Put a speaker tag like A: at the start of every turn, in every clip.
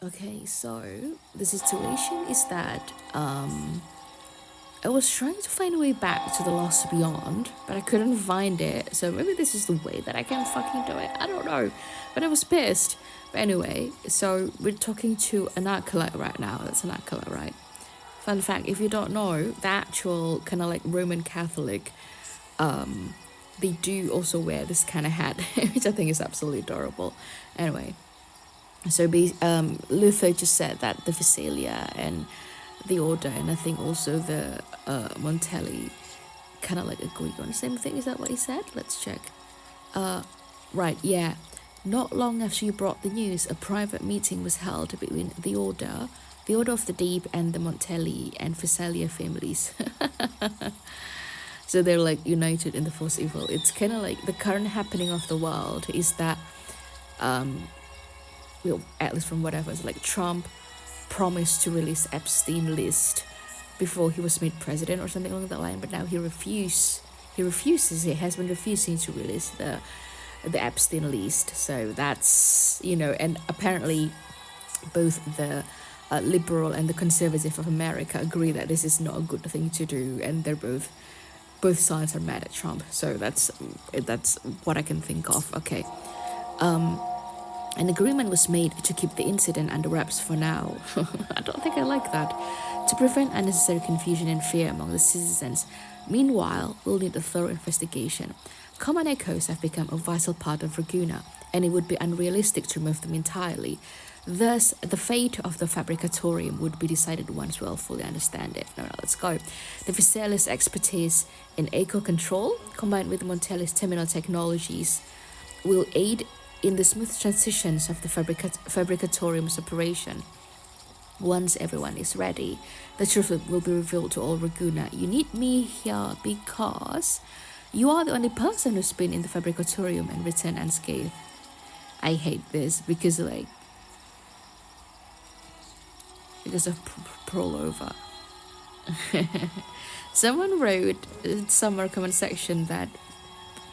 A: Okay, so the situation is that I was trying to find a way back to the Lost Beyond, but I couldn't find it. So maybe this is the way that I can fucking do it. I don't know. But I was pissed. But anyway, so we're talking to an acolyte right now. That's an acolyte, right? Fun fact, if you don't know, the actual kind of like Roman Catholic, they do also wear this kind of hat, which I think is absolutely adorable. Anyway, so Luther just said that the Visalia and the Order, and I think also the Montelli, kind of like agreed on the same thing. Is that what he said? Let's check. Right, yeah. Not long after you brought the news, a private meeting was held between the Order of the Deep, and the Montelli and Visalia families. So they're like united in the force evil. It's kind of like the current happening of the world is that, well, at least from whatever, it's like Trump promised to release Epstein list before he was made president or something along that line, but now he refuses. He has been refusing to release the Epstein list. So that's, and apparently both the liberal and the conservative of America agree that this is not a good thing to do, and they're both sides are mad at Trump. So that's what I can think of. Okay. An agreement was made to keep the incident under wraps for now. I don't think I like that. To prevent unnecessary confusion and fear among the citizens. Meanwhile, we'll need a thorough investigation. Common echoes have become a vital part of Raguna, and it would be unrealistic to remove them entirely. Thus, the fate of the fabricatorium would be decided once we'll fully understand it. No, let's go. The Visalis' expertise in echo control, combined with Montelli's terminal technologies, will aid in the smooth transitions of the fabricatorium's operation. Once everyone is ready, the truth will be revealed to all Raguna. You need me here because you are the only person who's been in the fabricatorium and returned unscathed. I hate this because of Prolova. Someone wrote in some comment section that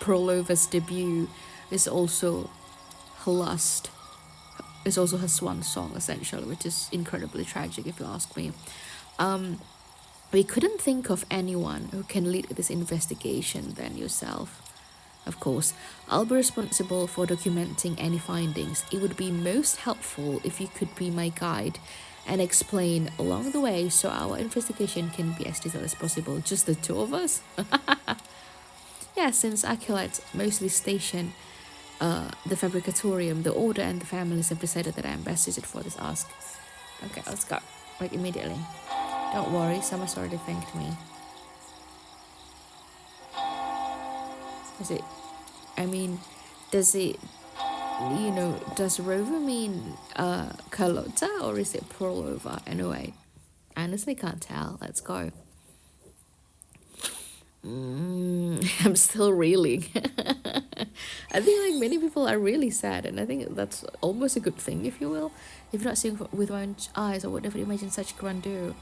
A: Prolova's debut is also her last, is also her swan song essentially, which is incredibly tragic if you ask me. We couldn't think of anyone who can lead this investigation than yourself. Of course, I'll be responsible for documenting any findings. It would be most helpful if you could be my guide and explain along the way so our investigation can be as detailed as possible. Just the two of us? Yeah, since Acolytes mostly station the fabricatorium, the Order and the families have decided that I am best suited for this ask. Okay, let's go. Like immediately. Don't worry, someone's already thanked me. Is it? I mean, does it? Does Rover mean Carlota or is it Prolova? Anyway, honestly can't tell. Let's go. I'm still reeling. I think like many people are really sad, and I think that's almost a good thing, if you will. If you're not seeing with one's eyes, I would never imagine such grandeur.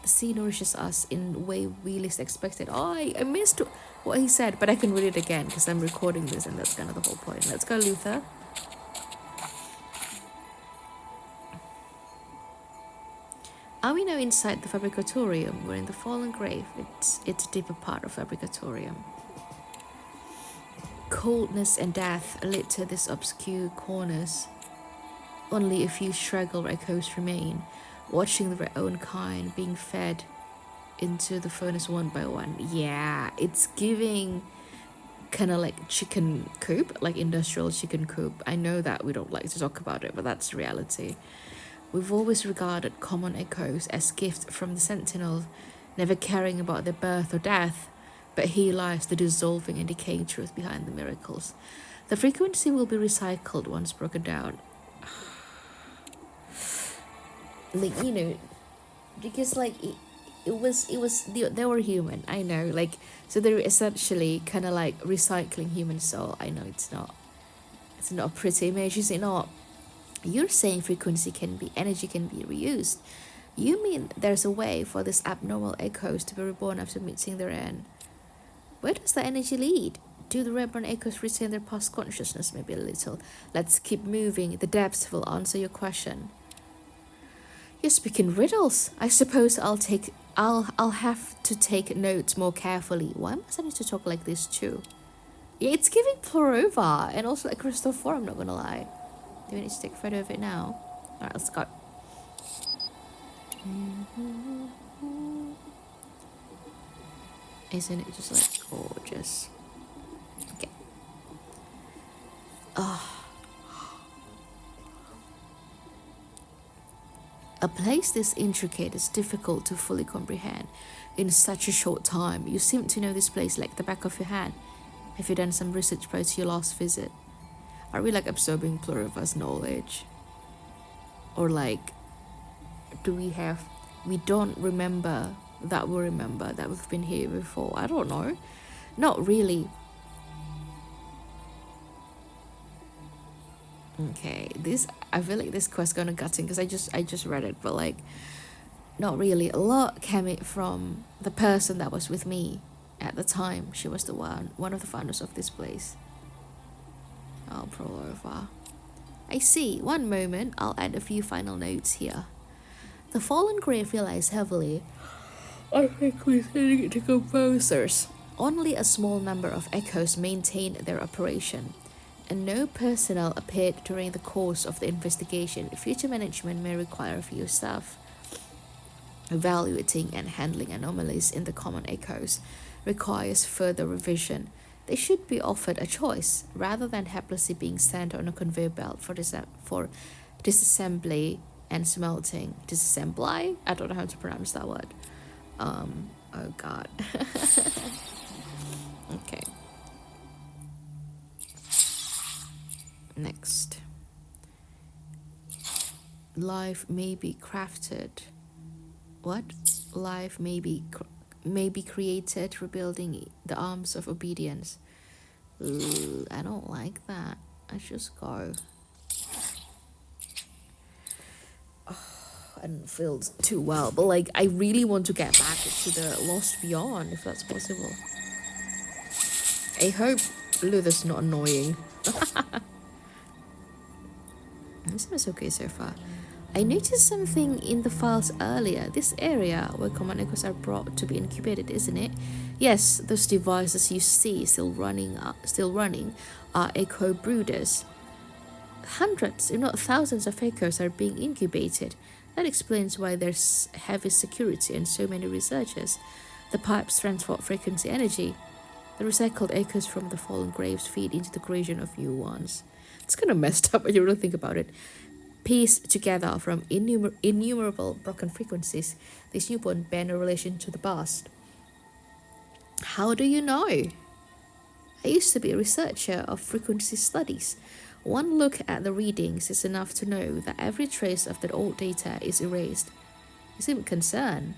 A: The sea nourishes us in a way we least expected. Oh, I missed what he said, but I can read it again because I'm recording this, and that's kind of the whole point. Let's go, Luther. Are we now inside the fabricatorium? We're in the fallen grave. It's a deeper part of fabricatorium. Coldness and death litter these obscure corners. Only a few straggle echoes remain, watching their own kind being fed into the furnace one by one. Yeah, it's giving kind of like chicken coop, like industrial chicken coop. I know that we don't like to talk about it, but that's reality. We've always regarded common echoes as gifts from the sentinels, never caring about their birth or death, but here lies the dissolving and decaying truth behind the miracles. The frequency will be recycled once broken down. Like, because like they were human, I know, like, so they're essentially kind of like recycling human soul. I know it's not a pretty image, is it not? You're saying energy can be reused. You mean there's a way for these abnormal echoes to be reborn after meeting their end? Where does the energy lead? Do the reborn echoes retain their past consciousness? Maybe a little. Let's keep moving. The depths will answer your question. You're speaking riddles. I suppose I'll have to take notes more carefully. Why must I need to talk like this too? Yeah, it's giving Plurova and also like Christopher, I'm not gonna lie. Do we need to take a photo of it now? Alright, let's go. Isn't it just like gorgeous? Okay. A place this intricate is difficult to fully comprehend in such a short time. You seem to know this place like the back of your hand. Have you done some research prior to your last visit? Are we like absorbing Pluriva's knowledge? Or like, we don't remember that we've been here before? I don't know. Not really. Okay, I feel like this quest gonna gutting because I just read it, but like, not really. A lot came from the person that was with me at the time. She was the one of the founders of this place. Oh, Prolova. I see. One moment, I'll add a few final notes here. The fallen grave relies heavily on frequency to composers. Only a small number of echoes maintained their operation, and no personnel appeared during the course of the investigation. Future management may require for your staff. Evaluating and handling anomalies in the common echoes requires further revision. They should be offered a choice rather than helplessly being sent on a conveyor belt for disassembly and smelting. Disassembly? I don't know how to pronounce that word. Oh god. Okay. Next. Life may be crafted. What? Life may be created, rebuilding the arms of obedience. Ooh, I don't like that. Let's just go. Oh, I don't feel too well, but like I really want to get back to the Lost Beyond if that's possible. I hope Luther's not annoying. This is okay so far. I noticed something in the files earlier. This area where common echoes are brought to be incubated, isn't it? Yes, those devices you see still running are echo brooders. Hundreds, if not thousands of echoes are being incubated. That explains why there's heavy security and so many researchers. The pipes transport frequency energy. The recycled echoes from the fallen graves feed into the creation of new ones. It's kind of messed up when you really think about it. Pieced together from innumerable broken frequencies, this newborn bear no relation to the past. How do you know? I used to be a researcher of frequency studies. One look at the readings is enough to know that every trace of that old data is erased. You seem concerned.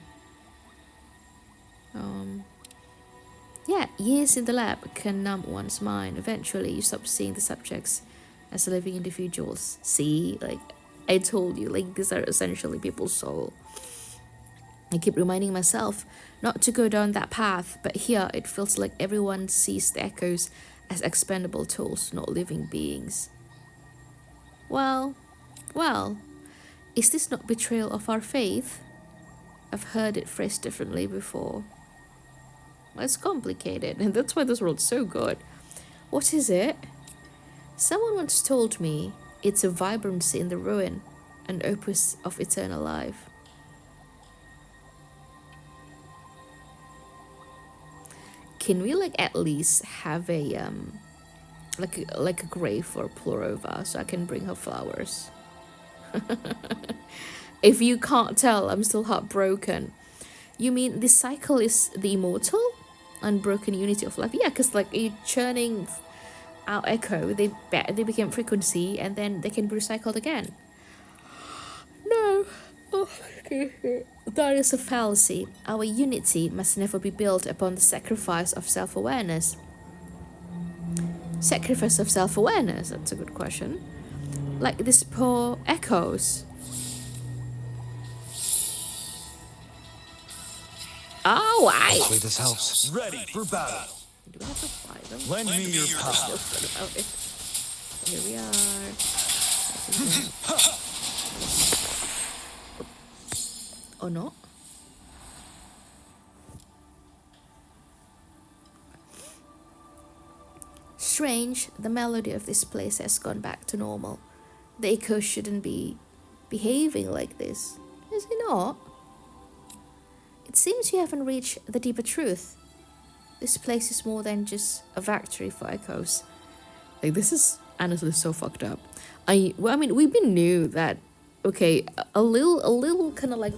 A: Yeah, years in the lab can numb one's mind. Eventually, you stop seeing the subjects as living individuals. See, like I told you, like these are essentially people's soul. I keep reminding myself not to go down that path, but here it feels like everyone sees the echoes as expendable tools, not living beings. Well, is this not betrayal of our faith? I've heard it phrased differently before. Well, it's complicated, and that's why this world's so good. What is it? Someone once told me it's a vibrancy in the ruin, an opus of eternal life. Can we like at least have a like a grave for Plurova so I can bring her flowers? If you can't tell, I'm still heartbroken. You mean this cycle is the immortal, unbroken unity of life? Yeah, because like you're churning out echo, they became frequency, and then they can be recycled again. No. Oh, that is a fallacy. Our unity must never be built upon the sacrifice of self-awareness. Sacrifice of self-awareness? That's a good question. Like these poor echoes. Oh,
B: hopefully this helps.
C: Ready for battle.
A: Do we have to fight them?
C: Lend me your power.
A: Here we are. or not. Strange, the melody of this place has gone back to normal. The echo shouldn't be behaving like this, is it not? It seems you haven't reached the deeper truth. This place is more than just a factory for echoes. Like, this is honestly so fucked up. I mean, we been knew that. Okay, a little kind of like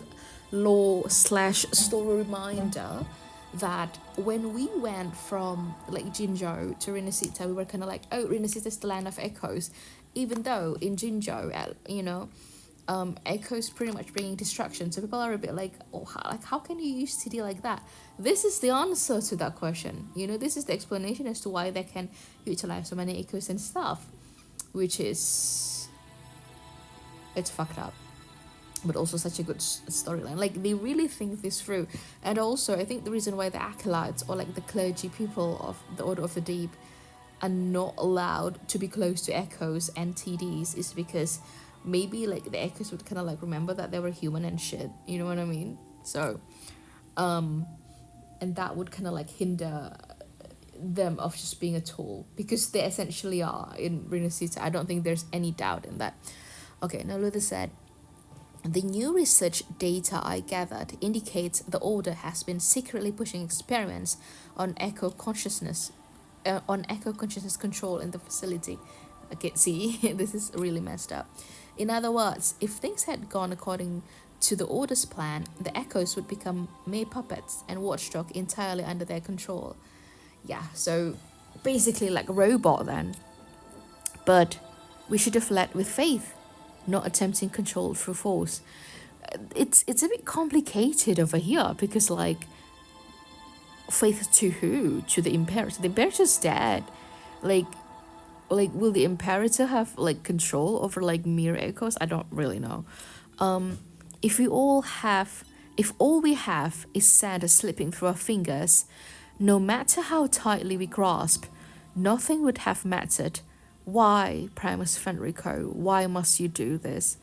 A: lore slash story reminder that when we went from like Jinzhou to Rinascita, we were kind of like, oh, Rinascita is the land of echoes, even though in Jinzhou, echoes pretty much bringing destruction. So people are a bit like, oh, how can you use city like that? This is the answer to that question. This is the explanation as to why they can utilize so many echoes and stuff, which is, it's fucked up, but also such a good storyline. Like, they really think this through. And also, I think the reason why the acolytes, or like the clergy people of the Order of the Deep, are not allowed to be close to echoes and TDs is because maybe like the echoes would kind of like remember that they were human and shit, you know what I mean? So and that would kind of like hinder them of just being a tool, because they essentially are in Rinascita. I don't think there's any doubt in that. Okay, now Luther said, the new research data I gathered indicates the Order has been secretly pushing experiments on echo consciousness control in the facility. Okay, see, this is really messed up. In other words, if things had gone according to the Order's plan, the echoes would become mere puppets and watchdog entirely under their control. Yeah, so basically like a robot then. But we should have led with faith, not attempting control through force. It's a bit complicated over here, because like, faith to who? To the Imperator. The Imperator's dead. Like will the Imperator have like control over like mere echoes? I don't really know. If all we have is sand slipping through our fingers, no matter how tightly we grasp, nothing would have mattered. Why, Primus Fenrico? Why must you do this?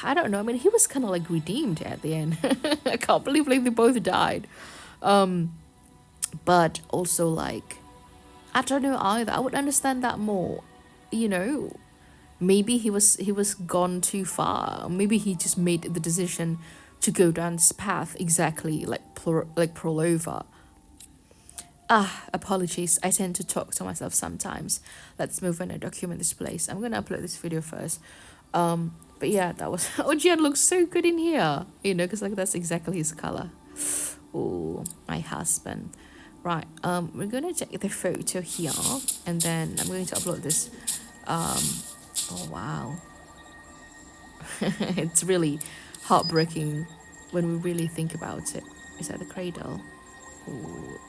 A: I don't know. I mean, he was kind of like redeemed at the end. I can't believe like they both died. But also like, I don't know either. I would understand that more. Maybe he was gone too far. Maybe he just made the decision to go down this path exactly like Prolova. Apologies. I tend to talk to myself sometimes. Let's move on and document this place. I'm gonna upload this video first. But yeah, that was. Oh, Jian looks so good in here. Because like that's exactly his color. Oh, my husband. Right. We're gonna take the photo here, and then I'm going to upload this. Oh wow. It's really heartbreaking when we really think about it. Is that the cradle? Ooh.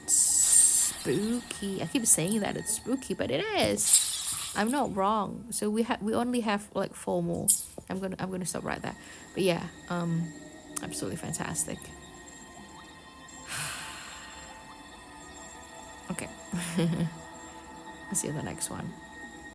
A: Spooky. I keep saying that it's spooky, but it is. I'm not wrong. So we only have like 4 more. I'm gonna stop right there. But yeah, absolutely fantastic. Okay. I'll see you in the next one.